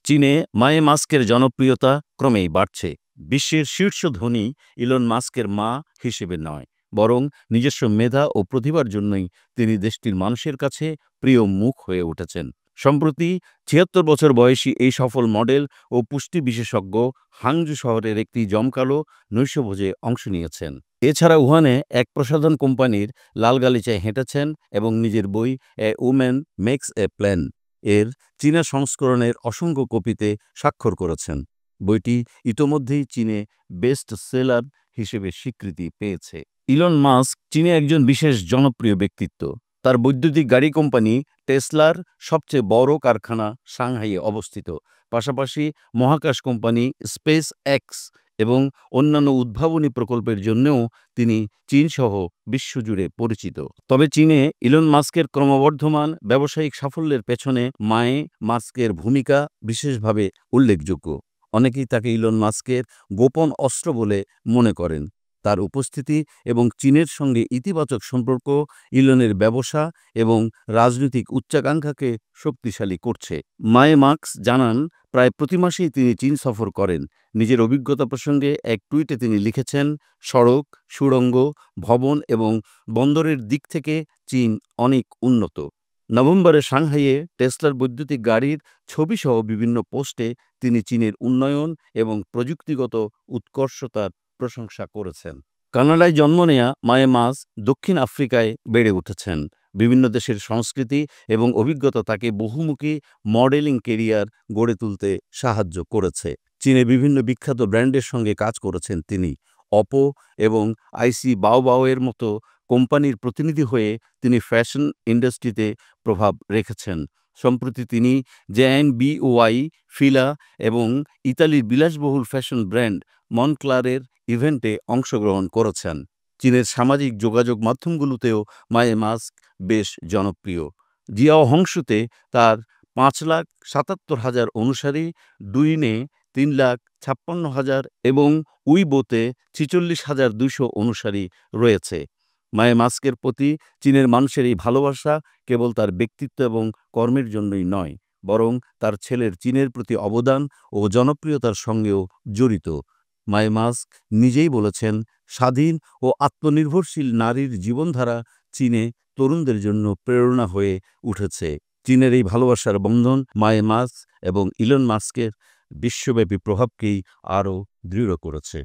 চীনে মায়ে মাস্কের জনপ্রিয়তা ক্রমেই বাড়ছে। বিশ্বের শীর্ষ ধনী ইলন মাস্কের মা হিসেবে নয়, বরং নিজস্ব মেধা ও প্রতিভার জন্যই তিনি দেশটির মানুষের কাছে প্রিয় মুখ হয়ে উঠেছেন। সম্প্রতি ৭৬ বছর বয়সী এই সফল মডেল ও পুষ্টি বিশেষজ্ঞ হাংজু শহরের একটি জমকালো নৈশভোজে অংশ নিয়েছেন। এছাড়া উহানে এক প্রসাধন কোম্পানির লাল গালিচায় হেঁটেছেন এবং নিজের বই এ উম্যান মেক্স এ প্ল্যান এর চীনা সংস্করণের অসংখ্য কপিতে স্বাক্ষর করেছেন। বইটি ইতোমধ্যেই চীনে বেস্ট সেলার হিসেবে স্বীকৃতি পেয়েছে। ইলন মাস্ক চীনে একজন বিশেষ জনপ্রিয় ব্যক্তিত্ব। তার বৈদ্যুতিক গাড়ি কোম্পানি টেসলার সবচেয়ে বড় কারখানা সাংহাইয়ে অবস্থিত। পাশাপাশি মহাকাশ কোম্পানি স্পেস এক্স এবং অন্যান্য উদ্ভাবনী প্রকল্পের জন্যও তিনি চীনসহ বিশ্বজুড়ে পরিচিত। তবে চীনে ইলন মাস্কের ক্রমবর্ধমান ব্যবসায়িক সাফল্যের পেছনে মায়ে মাস্কের ভূমিকা বিশেষভাবে উল্লেখযোগ্য। অনেকেই তাকে ইলন মাস্কের গোপন অস্ত্র বলে মনে করেন। তার উপস্থিতি এবং চীনের সঙ্গে ইতিবাচক সম্পর্ক ইলনের ব্যবসা এবং রাজনৈতিক উচ্চাকাঙ্ক্ষাকে শক্তিশালী করছে। মায়ে মাস্ক জানান, প্রায় প্রতি মাসেই তিনি চীন সফর করেন। নিজের অভিজ্ঞতা প্রসঙ্গে এক টুইটে তিনি লিখেছেন, সড়ক, সুড়ঙ্গ, ভবন এবং বন্দরের দিক থেকে চীন অনেক উন্নত। নভেম্বরে সাংহাইয়ে টেসলার বৈদ্যুতিক গাড়ির ছবিসহ বিভিন্ন পোস্টে তিনি চীনের উন্নয়ন এবং প্রযুক্তিগত উৎকর্ষতার প্রশংসা করেছেন। কানাডায় জন্ম নেয়া মায়ে মাস্ক দক্ষিণ আফ্রিকায় বেড়ে উঠেছেন। বিভিন্ন দেশের সংস্কৃতি এবং অভিজ্ঞতা তাকে বহুমুখী মডেলিং কেরিয়ার গড়ে তুলতে সাহায্য করেছে। চীনে বিভিন্ন বিখ্যাত ব্র্যান্ডের সঙ্গে কাজ করেছেন তিনি। অপো এবং আইসি বাওবাওয়ের মতো কোম্পানির প্রতিনিধি হয়ে তিনি ফ্যাশন ইন্ডাস্ট্রিতে প্রভাব রেখেছেন। সম্প্রতি তিনি জেএনবিওয়াই, ফিলা এবং ইতালির বিলাসবহুল ফ্যাশন ব্র্যান্ড মনক্লারের ইভেন্টে অংশগ্রহণ করেছেন। চীনের সামাজিক যোগাযোগ মাধ্যমগুলোতেও মায়ে মাস্ক বেশ জনপ্রিয়। জিয়াও হংশুতে তার ৫,৭৭,০০০ অনুসারী, ডুইনে ৩,৫৬,০০০ এবং উইবোতে ৪৬,২০০ অনুসারী রয়েছে। মায়ে মাস্কের প্রতি চীনের মানুষের এই ভালোবাসা কেবল তার ব্যক্তিত্ব এবং কর্মের জন্যই নয়, বরং তার ছেলের চীনের প্রতি অবদান ও জনপ্রিয়তার সঙ্গেও জড়িত। মায়ে মাস্ক নিজেই বলেছেন, স্বাধীন ও আত্মনির্ভরশীল নারীর জীবনধারা চীনে তরুণদের জন্য প্রেরণা হয়ে উঠেছে। চীনের এই ভালোবাসার বন্ধন মায়ে মাস্ক এবং ইলন মাস্কের বিশ্বব্যাপী প্রভাবকেই আরও দৃঢ় করেছে।